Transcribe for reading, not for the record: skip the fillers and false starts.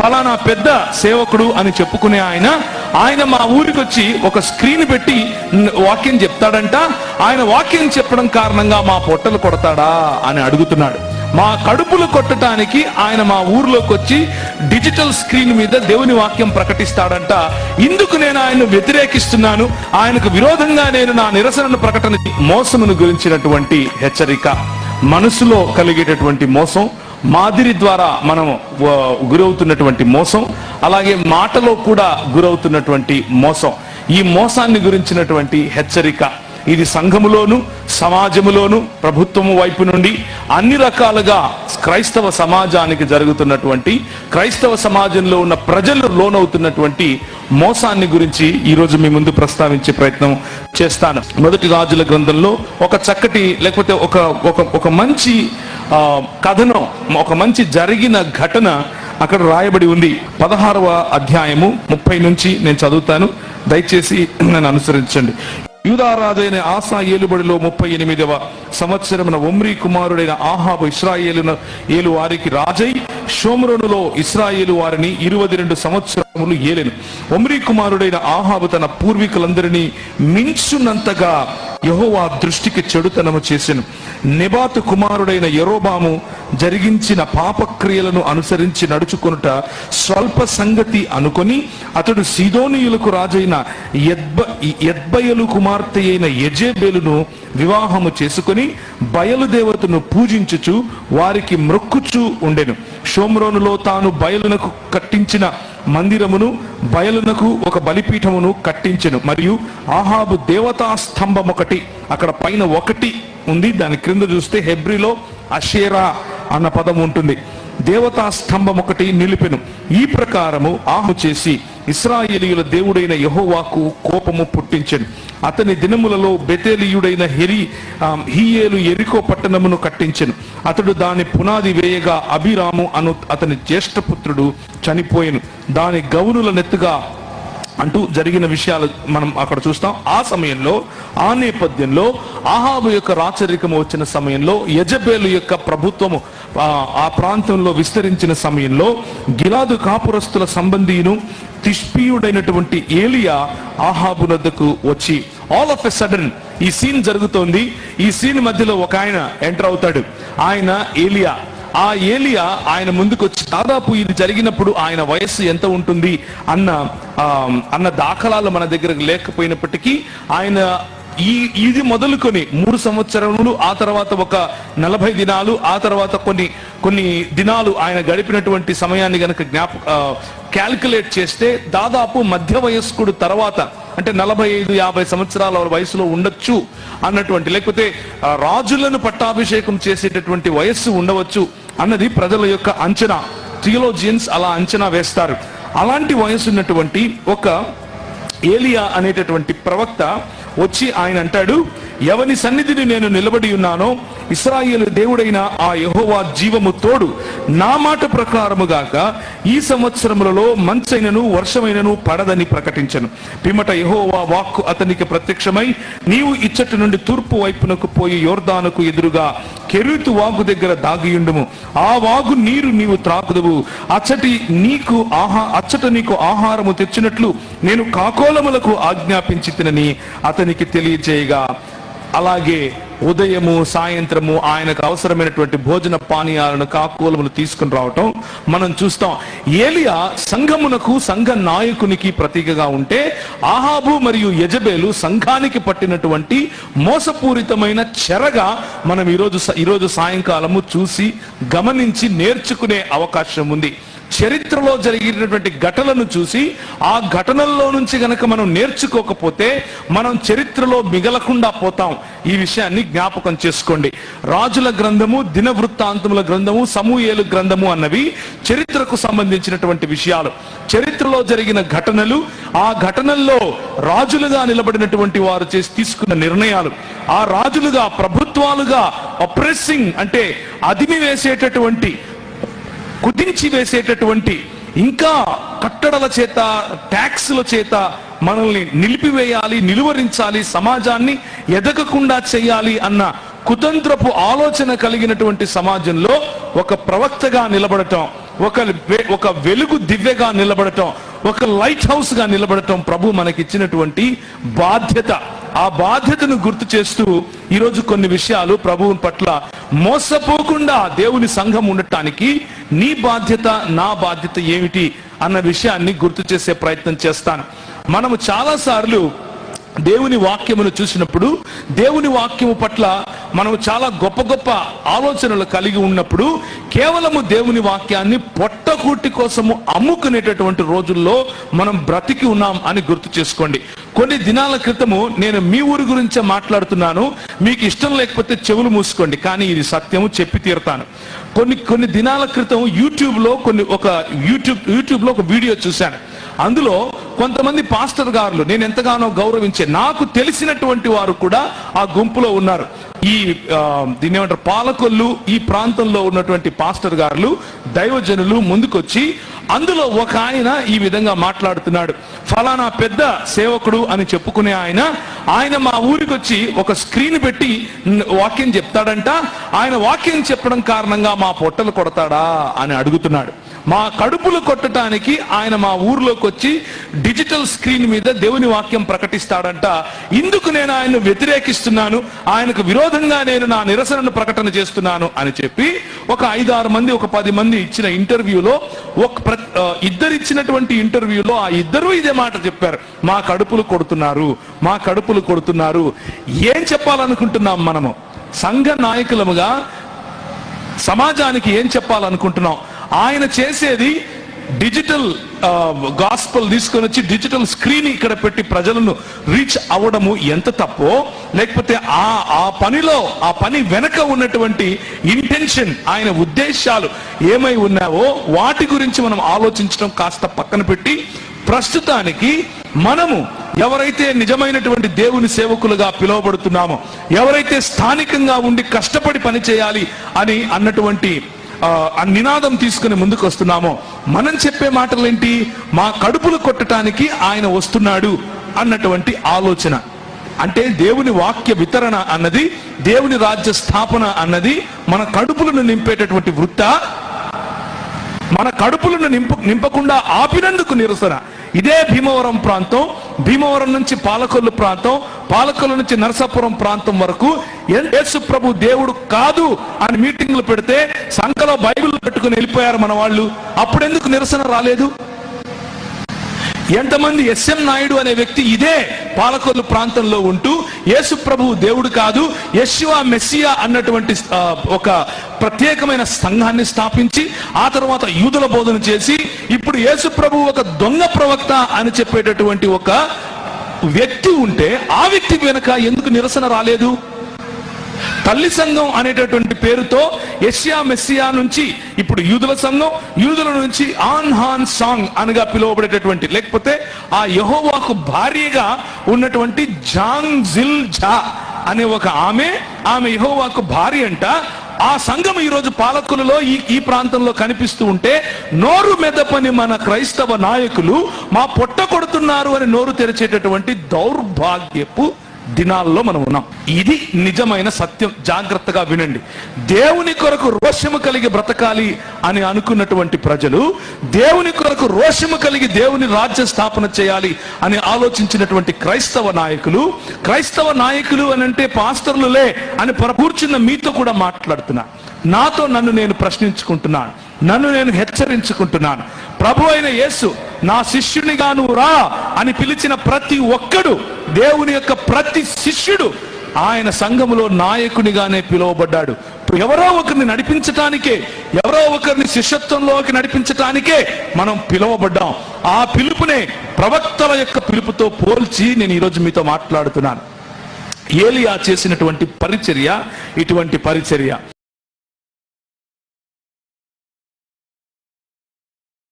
ఫలానా పెద్ద సేవకుడు అని చెప్పుకునే ఆయన మా ఊరికి వచ్చి ఒక స్క్రీన్ పెట్టి వాక్యం చెప్తాడంట. ఆయన వాక్యం చెప్పడం కారణంగా మా పొట్టలు కొడతాడా అని అడుగుతున్నాడు. మా కడుపులు కొట్టడానికి ఆయన మా ఊర్లోకి వచ్చి డిజిటల్ స్క్రీన్ మీద దేవుని వాక్యం ప్రకటిస్తాడంట. ఇందుకు నేను ఆయన్ను వ్యతిరేకిస్తున్నాను, ఆయనకు విరోధంగా నేను నా నిరసనను ప్రకటన. మోసమును గురించినటువంటి హెచ్చరిక, మనసులో కలిగేటటువంటి మోసం, మాదిరి ద్వారా మనం గురవుతున్నటువంటి మోసం, అలాగే మాటలో కూడా గురవుతున్నటువంటి మోసం, ఈ మోసాన్ని గురించినటువంటి హెచ్చరిక. ఇది సంఘములోను సమాజములోను ప్రభుత్వము వైపు నుండి అన్ని రకాలుగా క్రైస్తవ సమాజానికి జరుగుతున్నటువంటి, క్రైస్తవ సమాజంలో ఉన్న ప్రజలు లోనవుతున్నటువంటి మోసాన్ని గురించి ఈరోజు మీ ముందు ప్రస్తావించే ప్రయత్నం చేస్తాను. మొదటి రాజుల గ్రంథంలో ఒక చక్కటి, లేకపోతే ఒక మంచి కథనం, ఒక మంచి జరిగిన ఘటన అక్కడ రాయబడి ఉంది. 16వ అధ్యాయము 30 నుంచి నేను చదువుతాను, దయచేసి నన్ను అనుసరించండి. యూదా రాజైన ఆసా ఏలుబడిలో 38వ సంవత్సరమున ఒమ్రీ కుమారుడైన ఆహాబు ఇశ్రాయేలు వారికి రాజై షోమ్రోనులో ఇశ్రాయేలు వారిని 22 సంవత్సరములు ఏలెను. ఒమ్రీ కుమారుడైన ఆహాబు తన పూర్వీకులందరినీ మించునంతగా యెహోవా దృష్టికి చెడుతనము చేసెను. నెబాతు కుమారుడైన యెరోబాము జరిగించిన పాపక్రియలను అనుసరించి నడుచుకొనుట స్వల్ప సంగతి అనుకొని అతడు సీదోనీయులకు రాజైన యెజ్బయలు కుమార్తె అయిన యెజెబెలును వివాహము చేసుకొని బయలుదేవతను పూజించుచు వారికి మ్రొక్కుచూ ఉండెను. షోమ్రోనులో తాను బయలునకు కట్టించిన మందిరమును, బయలునకు ఒక బలిపీఠమును కట్టించెను. మరియు ఆహాబు దేవతా స్తంభం ఒకటి, అక్కడ పైన ఒకటి ఉంది, దాని క్రింద చూస్తే హెబ్రిలో అషేరా అన్న పదం ఉంటుంది. దేవతా స్తంభం ఒకటి నిలిపెను. ఈ ప్రకారము ఆహు చేసి ఇశ్రాయేలీయుల దేవుడైన యెహోవాకు కోపము పుట్టించెను. అతని దినములలో బెతేలీయుడైన హీయేలు యెరికో పట్టణమును కట్టించెను. అతడు దాని పునాది వేయగా అబీరాము అను అతని జ్యేష్ఠపుత్రుడు చనిపోయెను. దాని గౌనుల నెత్తుగా అంటూ జరిగిన విషయాలు మనం అక్కడ చూస్తాం. ఆ సమయంలో, ఆ నేపథ్యంలో ఆహాబు యొక్క రాచరికము వచ్చిన సమయంలో, యెజెబెలు యొక్క ప్రభుత్వము ఆ ప్రాంతంలో విస్తరించిన సమయంలో గిలాదు కాపురస్తుల సంబంధీయును తిష్పీయుడైనటువంటి ఏలియా ఆహాబు వద్దకు వచ్చి, ఆల్ ఆఫ్ ఎ సడన్ ఈ సీన్ జరుగుతోంది. ఈ సీన్ మధ్యలో ఒక ఆయన ఎంటర్ అవుతాడు. ఆయన ఏలియా. ఆ ఏలియా ఆయన ముందుకు వచ్చి, దాదాపు ఇది జరిగినప్పుడు ఆయన వయస్సు ఎంత ఉంటుంది అన్న దాఖలాలు మన దగ్గర లేకపోయినప్పటికీ, ఆయన ఇది మొదలుకొని 3 సంవత్సరములు, ఆ తర్వాత ఒక 40 దినాలు, ఆ తర్వాత కొన్ని దినాలు ఆయన గడిపినటువంటి సమయాన్ని గనక క్యాల్కులేట్ చేస్తే దాదాపు మధ్య వయస్కుడు తర్వాత, అంటే 45-50 సంవత్సరాల వయసులో ఉండొచ్చు అన్నటువంటి, లేకపోతే రాజులను పట్టాభిషేకం చేసేటటువంటి వయస్సు ఉండవచ్చు అన్నది ప్రజల యొక్క అంచనా. థియోలోజియన్స్ అలా అంచనా వేస్తారు. అలాంటి వయసు ఉన్నటువంటి ఒక ఏలియా అనేటటువంటి ప్రవక్త వచ్చి ఆయన అంటాడు, ఎవని సన్నిధిని నేను నిలబడి ఉన్నానో ఇశ్రాయేలు దేవుడైన ఆ యెహోవా జీవము తోడు, నా మాట ప్రకారము గాక ఈ సంవత్సరములలో మంచైనను వర్షమైనను పడదని ప్రకటించను. పిమ్మట యెహోవా వాక్కు అతనికి ప్రత్యక్షమై, నీవు ఇచ్చటి నుండి తూర్పు వైపునకు పోయి యోర్దానుకు ఎదురుగా కెరీతు వాగు దగ్గర దాగియుండుము. ఆ వాగు నీరు నీవు త్రాగుదువు. అచ్చట నీకు ఆహారము తెచ్చినట్లు నేను కాకోలములకు ఆజ్ఞాపించి తినని అతనికి తెలియజేయగా, అలాగే ఉదయము సాయంత్రము ఆయనకు అవసరమైనటువంటి భోజన పానీయాలను కాకోలములు తీసుకుని రావటం మనం చూస్తాం. ఏలియా సంఘమునకు, సంఘ నాయకునికి ప్రతీకగా ఉంటే, ఆహాబు మరియు యెజెబెలు సంఘానికి పట్టినటువంటి మోసపూరితమైన చెరగా మనం ఈరోజు సాయంకాలము చూసి గమనించి నేర్చుకునే అవకాశం ఉంది. చరిత్రలో జరిగినటువంటి ఘటనలను చూసి ఆ ఘటనల్లో నుంచి గనక మనం నేర్చుకోకపోతే మనం చరిత్రలో మిగలకుండా పోతాం. ఈ విషయాన్ని జ్ఞాపకం చేసుకోండి. రాజుల గ్రంథము, దినవృత్తాంతముల గ్రంథము, సమూయేలు గ్రంథము అన్నవి చరిత్రకు సంబంధించినటువంటి విషయాలు. చరిత్రలో జరిగిన ఘటనలు, ఆ ఘటనల్లో రాజులుగా నిలబడినటువంటి వారు తీసుకున్న నిర్ణయాలు, ఆ రాజులుగా, ప్రభుత్వాలుగా అప్రెసింగ్ అంటే అదిమి వేసేటటువంటి, కుదించి వేసేటటువంటి, ఇంకా కట్టడల చేత, ట్యాక్సుల చేత మనల్ని నిలిపివేయాలి, నిలువరించాలి, సమాజాన్ని ఎదగకుండా చేయాలి అన్న కుతంత్రపు ఆలోచన కలిగినటువంటి సమాజంలో ఒక ప్రవక్తగా నిలబడటం, ఒక వెలుగు దివ్యగా నిలబడటం, ఒక లైట్ హౌస్ గా నిలబడటం ప్రభు మనకిచ్చినటువంటి బాధ్యత. ఆ బాధ్యతను గుర్తు చేస్తూ ఈరోజు కొన్ని విషయాలు ప్రభువు పట్ల మోసపోకుండా దేవుని సంఘం ఉండటానికి నీ బాధ్యత నా బాధ్యత ఏమిటి అన్న విషయాన్ని గుర్తు చేసే ప్రయత్నం చేస్తాను. మనము చాలా సార్లు దేవుని వాక్యమును చూసినప్పుడు, దేవుని వాక్యము పట్ల మనం చాలా గొప్ప గొప్ప ఆలోచనలు కలిగి ఉన్నప్పుడు కేవలము దేవుని వాక్యాన్ని పొట్టకూటి కోసము అమ్ముకునేటటువంటి రోజుల్లో మనం బ్రతికి ఉన్నాం అని గుర్తు చేసుకోండి. కొన్ని దినాల క్రితము నేను మీ ఊరి గురించే మాట్లాడుతున్నాను, మీకు ఇష్టం లేకపోతే చెవులు మూసుకోండి, కానీ ఇది సత్యము చెప్పి తీరుతాను. కొన్ని దినాల క్రితం యూట్యూబ్ లో ఒక వీడియో చూశాను. అందులో కొంతమంది పాస్టర్ గారులు, నేను ఎంతగానో గౌరవించే, నాకు తెలిసినటువంటి వారు కూడా ఆ గుంపులో ఉన్నారు. దీన్ని ఏమంటారు, పాలకొల్లు ఈ ప్రాంతంలో ఉన్నటువంటి పాస్టర్ గారులు, దైవజనులు ముందుకొచ్చి అందులో ఒక ఆయన ఈ విధంగా మాట్లాడుతున్నాడు. ఫలానా పెద్ద సేవకుడు అని చెప్పుకునే ఆయన మా ఊరికి వచ్చి ఒక స్క్రీన్ పెట్టి వాక్యం చెప్తాడంట. ఆయన వాక్యం చెప్పడం కారణంగా మా పొట్టలు కొడతాడా అని అడుగుతున్నాడు. మా కడుపులు కొట్టడానికి ఆయన మా ఊర్లోకి వచ్చి డిజిటల్ స్క్రీన్ మీద దేవుని వాక్యం ప్రకటిస్తాడంట. ఇందుకు నేను ఆయన్ను వ్యతిరేకిస్తున్నాను, ఆయనకు విరోధంగా నేను నా నిరసనను ప్రకటన చేస్తున్నాను అని చెప్పి ఒక 5-6 మంది, ఒక 10 మంది ఇచ్చిన ఇంటర్వ్యూలో, ఇచ్చినటువంటి ఇంటర్వ్యూలో ఆ ఇద్దరు ఇదే మాట చెప్పారు, మా కడుపులు కొడుతున్నారు. ఏం చెప్పాలనుకుంటున్నాం మనము సంఘ నాయకులముగా సమాజానికి? ఏం చెప్పాలనుకుంటున్నాం? ఆయన చేసేది డిజిటల్ గాస్పల్ తీసుకొని వచ్చి డిజిటల్ స్క్రీన్ ఇక్కడ పెట్టి ప్రజలను రీచ్ అవ్వడము ఎంత తప్పో, లేకపోతే ఆ పని వెనక ఉన్నటువంటి ఇంటెన్షన్, ఆయన ఉద్దేశాలు ఏమై ఉన్నావో వాటి గురించి మనం ఆలోచించడం కాస్త పక్కన పెట్టి, ప్రస్తుతానికి మనము ఎవరైతే నిజమైనటువంటి దేవుని సేవకులుగా పిలువబడుతున్నామో, ఎవరైతే స్థానికంగా ఉండి కష్టపడి పని చేయాలి అని అన్నటువంటి నినాదం తీసుకుని ముందుకు వస్తున్నామో, మనం చెప్పే మాటలు ఏంటి? మా కడుపులు కొట్టడానికి ఆయన వస్తున్నాడు అన్నటువంటి ఆలోచన. అంటే దేవుని వాక్య వితరణ అన్నది, దేవుని రాజ్య స్థాపన అన్నది మన కడుపులను నింపేటటువంటి వృత్త. మన కడుపులను నింపకుండా ఆపినందుకు నిరసన. ఇదే భీమవరం ప్రాంతం, భీమవరం నుంచి పాలకొల్లు ప్రాంతం, పాలకొల్లు నుంచి నరసాపురం ప్రాంతం వరకు యేసు ప్రభు దేవుడు కాదు అని మీటింగ్లు పెడితే సంఖలో బైబిల్ పెట్టుకుని వెళ్ళిపోయారు మన వాళ్ళు. అప్పుడెందుకు నిరసన రాలేదు? ఎంతమంది ఎస్ఎం నాయుడు అనే వ్యక్తి ఇదే పాలకొల్లు ప్రాంతంలో ఉంటూ యేసు ప్రభువు దేవుడు కాదు, యెషువా మెస్సియా అన్నటువంటి ఒక ప్రత్యేకమైన సంఘాన్ని స్థాపించి ఆ తర్వాత యూదుల బోధన చేసి ఇప్పుడు యేసు ప్రభువు ఒక దొంగ ప్రవక్త అని చెప్పేటటువంటి ఒక వ్యక్తి ఉంటే ఆ వ్యక్తి వెనుక ఎందుకు నిరసన రాలేదు? తల్లి సంఘం అనేటటువంటి పేరుతో యెషయా మెస్సియా నుంచి ఇప్పుడు యూదుల సంఘం, యూదుల నుంచి ఆన్ హాన్ సాంగ్ అనగా పిలువబడేటటువంటి, లేకపోతే ఆ యెహోవాకు భార్యగా ఉన్నటువంటి జాంగ్ జిల్ జా అనే ఒక ఆమె యెహోవాకు భార్య అంట. ఆ సంఘం ఈరోజు పాలకులలో ఈ ప్రాంతంలో కనిపిస్తూ ఉంటే నోరు మెదపని మన క్రైస్తవ నాయకులు మా పొట్ట కొడుతున్నారు అని నోరు తెరిచేటటువంటి దౌర్భాగ్యపు దినాల్లో మనం ఉన్నాం. ఇది నిజమైన సత్యం. జాగ్రత్తగా వినండి. దేవుని కొరకు రోషము కలిగి బ్రతకాలి అని అనుకున్నటువంటి ప్రజలు, దేవుని కొరకు రోషము కలిగి దేవుని రాజ్య స్థాపన చేయాలి అని ఆలోచించినటువంటి క్రైస్తవ నాయకులు అని అంటే పాస్టర్లులే అని కూర్చున్న మీతో కూడా మాట్లాడుతున్నా. నాతో నన్ను నేను ప్రశ్నించుకుంటున్నాను, నన్ను నేను హెచ్చరించుకుంటున్నాను. ప్రభు అయిన యేసు నా శిష్యునిగా నువ్వు రా అని పిలిచిన ప్రతి ఒక్కడు, దేవుని యొక్క ప్రతి శిష్యుడు ఆయన సంఘములో నాయకునిగానే పిలువబడ్డాడు. ఎవరో ఒకరిని నడిపించటానికే, ఎవరో ఒకరిని శిష్యత్వంలోకి నడిపించటానికే మనం పిలువబడ్డాం. ఆ పిలుపునే ప్రవక్తల యొక్క పిలుపుతో పోల్చి నేను ఈరోజు మీతో మాట్లాడుతున్నాను. ఏలియా చేసినటువంటి పరిచర్య ఇటువంటి పరిచర్య.